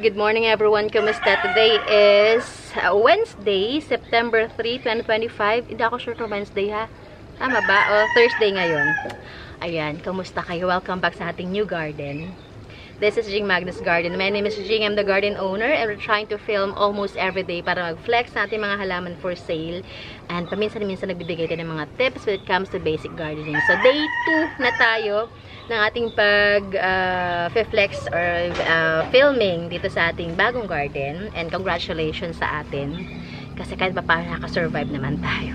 Good morning everyone. Kumusta? Today is Wednesday, September 3, 2025. Hindi ako sure kung Wednesday ha. Tama ba? O Thursday ngayon. Ayan, kumusta kayo? Welcome back sa ating new garden. This is Jing Magnus Garden. My name is Jing. I'm the garden owner and we're trying to film almost every day para mag-flex natin mga halaman for sale. And paminsan-minsan nagbibigay din ng mga tips when it comes to basic gardening. So day 2 na tayo ng ating pag-flex or filming dito sa ating bagong garden. And congratulations sa atin. Kasi kahit pa paano nakasurvive naman tayo.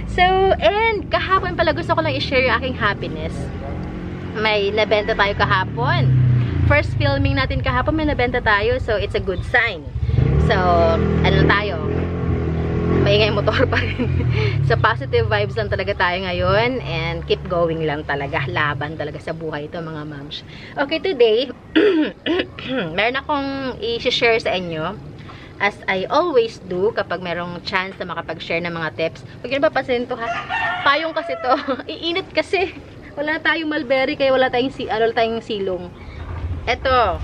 So, and kahapon pala gusto ko lang i-share yung aking happiness. May nabenta tayo kahapon. First filming natin kahapon, may nabenta tayo. So, it's a good sign. So, ano tayo? Maingay motor pa rin. So, positive vibes lang talaga tayo ngayon. And keep going lang talaga. Laban talaga sa buhay ito, mga moms. Okay, today, meron akong i-share sa inyo. As I always do, kapag merong chance na makapag-share ng mga tips. Huwag nyo napapansin ito ha. Payong kasi to. Iinit kasi. Wala tayong mulberry, kaya wala tayong silong. Eto.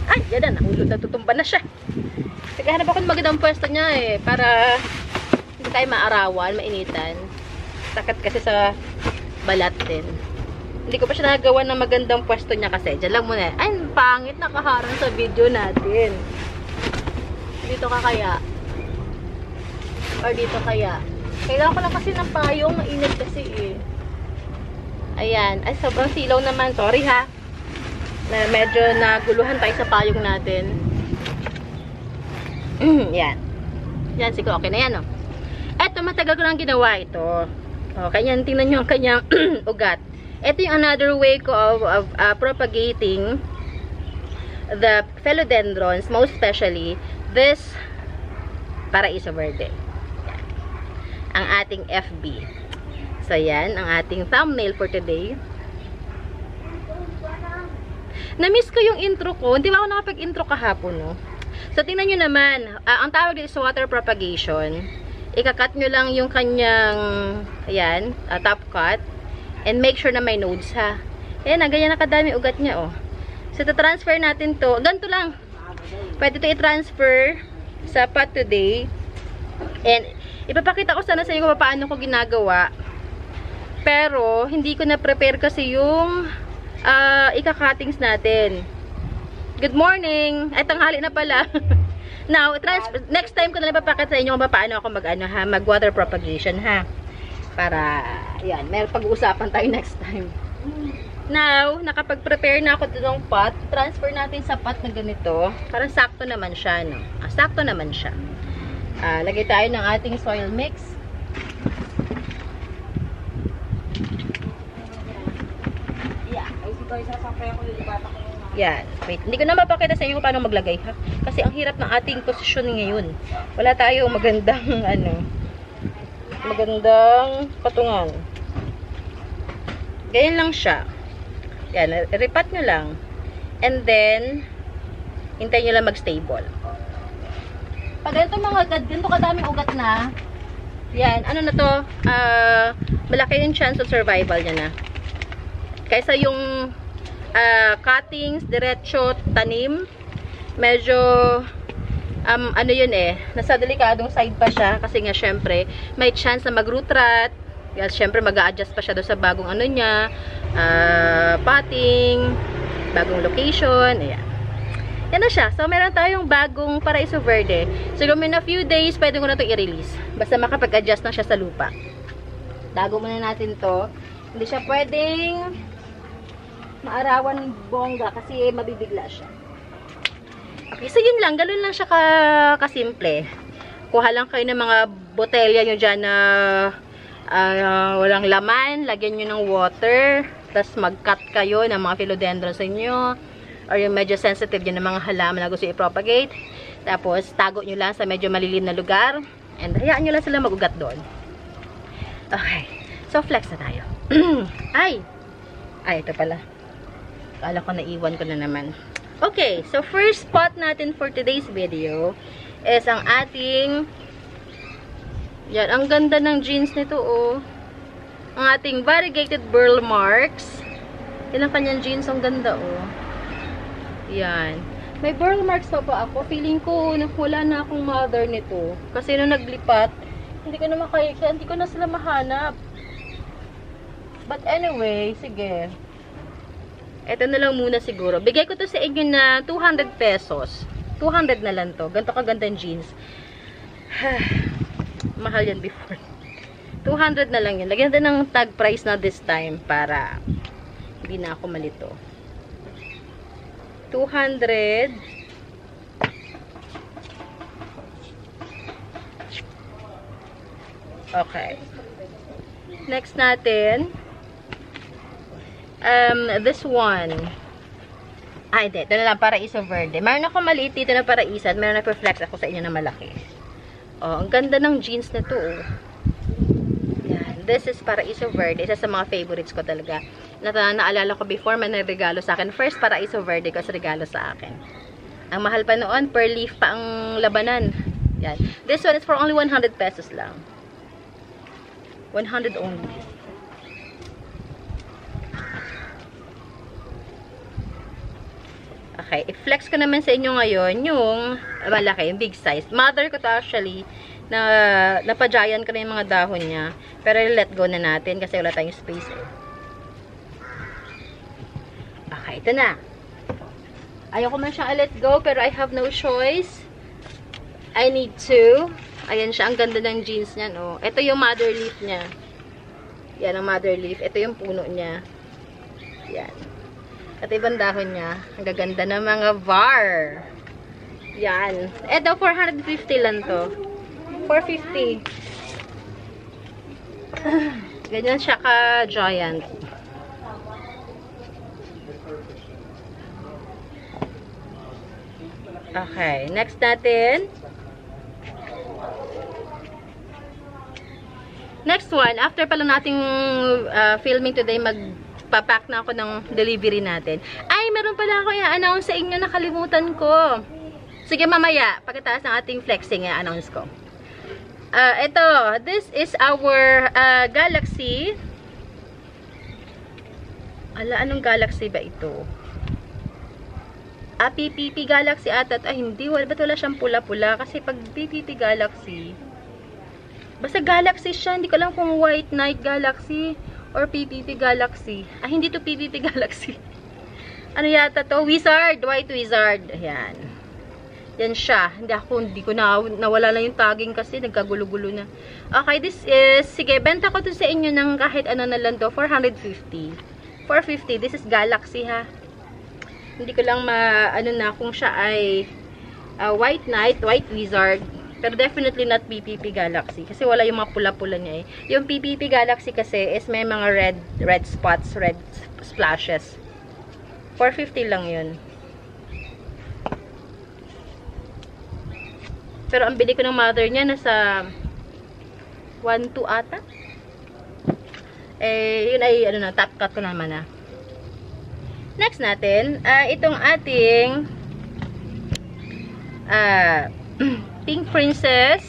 Ay, yan na. Nahulog na, tutumba na siya. Naghahanap ako ng magandang pwesto niya eh. Para hindi tayo maarawan, mainitan. Takat kasi sa balat din. Hindi ko pa siya nagawa ng magandang pwesto niya kasi. Diyan lang muna. Ay, pangit nakaharang sa video natin. Dito ka kaya? Or dito kaya? Kailangan ko lang kasi ng payong. Mainit kasi eh. Ayan. Ay, sobrang silaw naman. Sorry ha. Na medyo naguluhan tayo sa payong natin. Yan. Yan, siguro okay na yan, oh. Eto, matagal ko lang ginawa ito. Oh, kanyan, tingnan nyo ang kanyang ugat. Ito yung another way ko of propagating the philodendrons, most especially this Paraiso Verde. Yan. Ang ating FB. So, yan, ang ating thumbnail for today. Na-miss ko yung intro ko. Hindi ba ako nakapag-intro kahapon, no? So, tingnan nyo naman. Ang tawag dito is water propagation. Ika-cut nyo lang yung kanyang, ayan, top cut. And make sure na may nodes, ha? Ayan, ganyan na kadami ugat niya, oh. So, transfer natin to. Ganito lang. Pwede ito i-transfer sa pot today. And, ipapakita ko sana sa inyo kung paano ko ginagawa. Pero, hindi ko na-prepare kasi yung ika-cuttings natin. Good morning! Ay, tanghali na pala. Now, next time ko na lang papakita sa inyo kung paano ako mag-water propagation, ha? Para, yan, may pag-uusapan tayo next time. Now, nakapag-prepare na ako ng pot. Transfer natin sa pot na ganito. Parang sakto naman siya, no? Sakto naman siya. Lagay tayo ng ating soil mix. Yan. Wait, hindi ko na mapakita sa inyo kung paano maglagay ha. Kasi ang hirap ng ating posisyon ngayon. Wala tayong magandang magandang patungan. Ganyan lang siya. Yan, ripat nyo lang. And then hintayin nyo lang mag-stable. Pag ganito kadaming ugat na, yan, ano na to, malaki yung chance of survival niya na. Kaysa yung cuttings, diretso, tanim, medyo ano yun eh, nasa delikadong side pa siya kasi nga syempre may chance na mag-root rot. Yes, syempre mag-a-adjust pa siya doon sa bagong ano niya, potting, bagong location, ayan. Yan na siya. So meron tayong bagong Paraiso Verde. So in a few days, pwede ko na ito i-release. Basta makapag-adjust na siya sa lupa. Dago muna natin to. Hindi siya pwedeng maarawan bongga kasi mabibigla siya. Okay, so yun lang. Ganun lang siya kasimple. Kuha lang kayo ng mga botelya nyo dyan na walang laman. Lagyan nyo ng water. Tapos mag-cut kayo ng mga philodendrons inyo. Or yung medyo sensitive yun ng mga halaman na gusto i-propagate. Tapos tago nyo lang sa medyo malilim na lugar. And hayaan nyo lang sila mag-ugat doon. Okay. So flex na tayo. Ay, ito pala. Kala ko naiwan ko na naman. Okay, so first spot natin for today's video is ang ating, yan, ang ganda ng jeans nito, oh. Ang ating variegated burl marks. Yan ang kanyang jeans, ang ganda, oh. Yan. May burl marks pa ba ako? Feeling ko wala na akong mother nito. Kasi nung naglipat, hindi ko na sila mahanap. But anyway, sige. Ito na lang muna siguro. Bigay ko to sa inyo na 200 pesos. 200 na lang to. Ganito kagandang jeans. Mahal yan before. 200 na lang yun. Lagyan natin ng tag price na this time para hindi na ako malito. 200. Okay. Next natin. This one. Hindi. Ito na lang, Paraiso Verde. Meron ako maliit dito na Paraiso at meron na flex ako sa inyo na malaki. Oh, ang ganda ng jeans na to. Oh. Yan. This is Paraiso Verde. Isa sa mga favorites ko talaga. Naalala ko before, may nagregalo sa akin. First Paraiso Verde ko sa regalo sa akin. Ang mahal pa noon, per leaf pa ang labanan. Yan. This one is for only 100 pesos lang. 100 only. Okay, i-flex ko naman sa inyo ngayon yung malaki, yung big size. Mother ko to actually, napajayan ko na yung mga dahon niya. Pero let go na natin kasi wala tayong space. Okay, ito na. Ayoko man siyang let go, pero I have no choice. I need to. Ayan siya, ang ganda ng jeans niya, no? Ito yung mother leaf niya. Yan ang mother leaf. Ito yung puno niya. Yan. At ibang dahon niya. Ang gaganda ng mga var. Yan. Ito, 450 lang to. 450. Ganyan siya ka-giant. Okay. Next natin. Next one. After pala nating filming today, papack na ako ng delivery natin. Ay, meron pala ako i-announce sa inyo, nakalimutan ko. Sige, mamaya, pagkatapos ng ating flexing, i-announce ko. Ito, this is our Galaxy. Anong Galaxy ba ito? PPP Galaxy ata. Hindi, ba't wala siyang pula-pula? Kasi pag PPP Galaxy, basta Galaxy siya, hindi ko alam kung White Knight Galaxy or PPP Galaxy. Hindi to PPP Galaxy. Ano yata to? Wizard. White Wizard. Ayan. Yan siya. Hindi ko nawala na yung tagging kasi nagkagulo-gulo na. Okay, this is, sige, benta ko to sa inyo ng kahit ano na lang to. 450. 450. This is Galaxy, ha. Hindi ko lang kung siya ay White Knight, White Wizard. Pero definitely not PPP Galaxy. Kasi wala yung mga pula-pula niya eh. Yung PPP Galaxy kasi is may mga red spots, red splashes. 450 lang yun. Pero ang bili ko ng mother niya nasa 1.2 ata. Yun ay top cut ko naman na. Next natin, itong ating Pink Princess.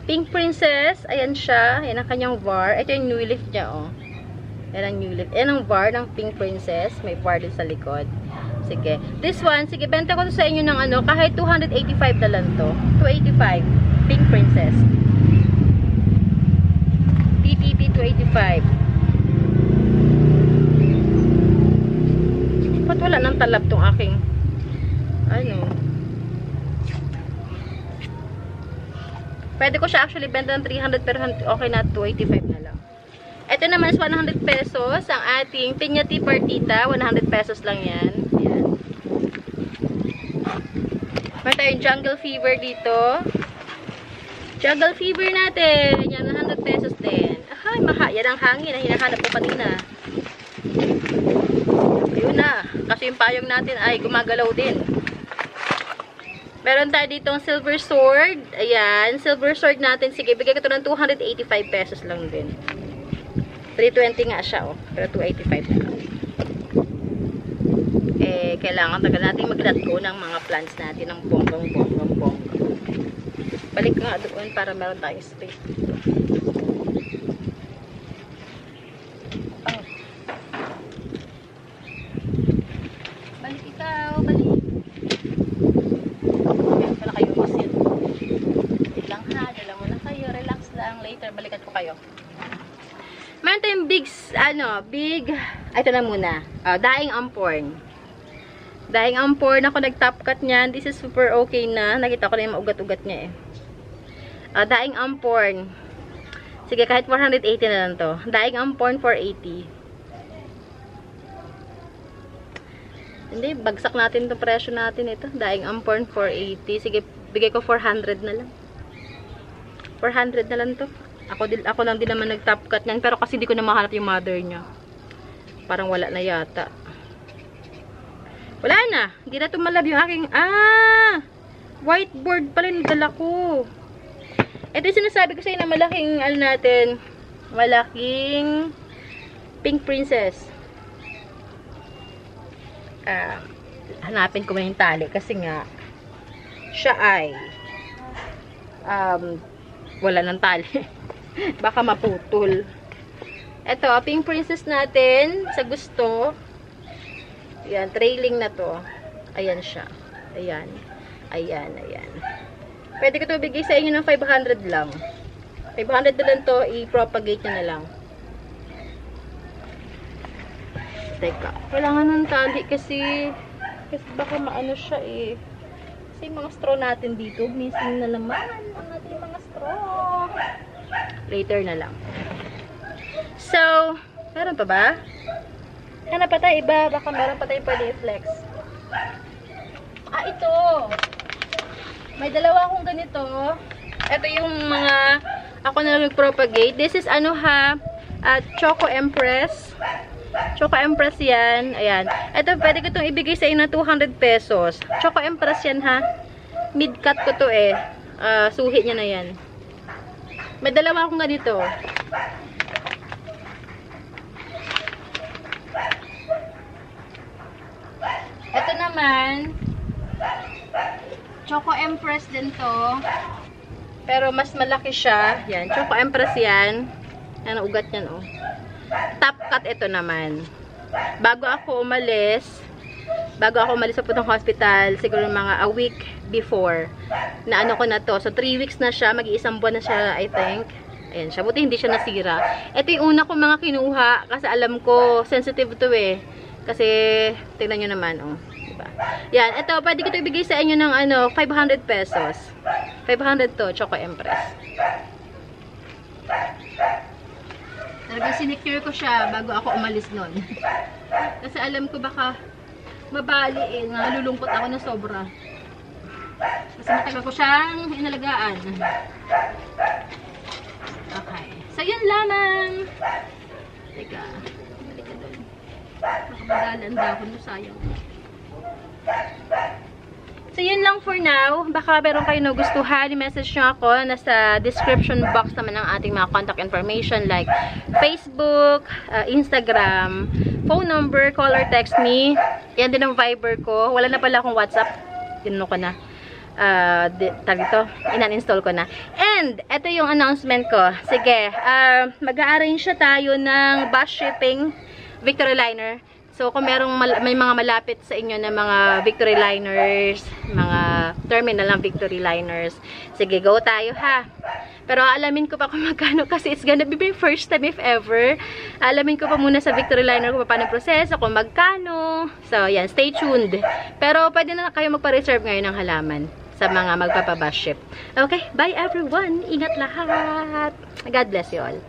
Pink Princess. Ayan siya. Ayan ang kanyang var. Ito yung new leaf niya, oh. Ayan ang new leaf. Ayan ang var ng Pink Princess. May var din sa likod. Sige. This one, sige, benta ko to sa inyo ng kahit 285 na lang to. 285. Pink Princess. PPP 285. Ba't wala nang talab tong aking pwede ko siya actually benta ng 300 pero okay na 285 na lang. Ito naman is 100 pesos ang ating Piñati Partita. 100 pesos lang yan. Ayan. Meron tayong Jungle Fever dito. Jungle Fever natin. Yan, 100 pesos din. Ay, yan ang hangin na hinahanap ko kanina. Ayun na. Kasi yung payong natin ay gumagalaw din. Meron tayo ditong Silver Sword. Ayan. Silver Sword natin. Sige, bigay ko ito ng 285 pesos lang din. 320 nga siya, oh. Pero 285 na lang. Kailangan tagal natin mag-let go ng mga plants natin ng bonggang. Balik ko nga doon para meron tayong space dito. Balik ikaw, balik. later, balikan ko kayo. Meron tayong big, ito na muna. Daing Amporn. Daing Amporn, ako nag-top cut niyan. This is super okay na. Nakita ko na yung maugat-ugat niya eh. Daing Amporn. Sige, kahit 480 na lang to. Daing Amporn, 480. Hindi, bagsak natin itong presyo natin ito. Daing Amporn, 480. Sige, bigay ko 400 na lang. 400 na lang to. Ako lang din naman nag-top cut niyan. Pero kasi di ko na mahanap yung mother niya. Parang wala na yata. Wala na. Hindi na tumalab yung aking... Whiteboard pala yung dala ko. Ito yung sinasabi ko sa'yo na malaking, malaking Pink Princess. Hanapin ko na yung tali. Kasi nga, siya ay wala ng tali. Baka maputol. Ito, Pink Princess natin. Sa gusto. Ayan, trailing na to. Ayan siya. Ayan. Ayan, ayan. Pwede ko ito bigay sa inyo ng 500 lang. 500 na lang to. I-propagate nyo na lang. Teka. Kailangan ng tali kasi baka maano siya eh. Kasi mga straw natin dito. Missing na naman ang ating mga straw. Later na lang. So, meron pa ba? Hanap pa tayo iba. Baka meron pa tayo pwede i-flex. Ito. May dalawa akong ganito. Ito yung mga ako na lang nag-propagate. This is Choco Empress. Choco Empress yan. Ayan. Ito, pwede ko itong ibigay sa inyo na 200 pesos. Choco Empress yan ha. Mid-cut ko to eh. Suhi niya na yan. May dalawa akong ganito. Ito naman, Choco Empress din to. Pero mas malaki siya. Yan, Choco Empress yan. Yan, ugat yan oh. Top cut ito naman. Bago ako umalis sa putong hospital, siguro mga a week before, na ano ko na to. So, 3 weeks na siya. Mag-iisang buwan na siya, I think. Ayan siya. Buti hindi siya nasira. Ito yung una kong mga kinuha. Kasi alam ko, sensitive to eh. Kasi, tingnan nyo naman, oh. Diba? Yan. Ito, pwede ko ito ibigay sa inyo ng 500 pesos. 500 to, Choco Empress. Talagang sinecure ko siya bago ako umalis nun. Kasi alam ko baka mabali eh. Nalulungkot ako na sobra. Kasi matagal ko siyang inalagaan. Okay. So, yun lamang. Teka. Balik ka doon. Baka magalanda ako no, sayang. So, yun lang for now. Baka meron kayo nagustuhan, i-message nyo ako. Nasa description box naman ang ating mga contact information like Facebook, Instagram, phone number, call or text me. Yan din ang Viber ko. Wala na pala akong WhatsApp. Tinanong ko na. Inan-install ko na. And, ito yung announcement ko. Sige, mag-a-arrange siya tayo ng bus shipping Victory Liner. So, kung may mga malapit sa inyo na mga Victory Liners, mga terminal ng Victory Liners, sige, go tayo ha. Pero alamin ko pa kung magkano kasi it's gonna be my first time if ever. Alamin ko pa muna sa Victory Liner kung paano proseso, kung magkano. So, yan, stay tuned. Pero pwede na kayo magpa-reserve ngayon ng halaman sa mga magpapabus ship. Okay, bye everyone. Ingat lahat. God bless you all.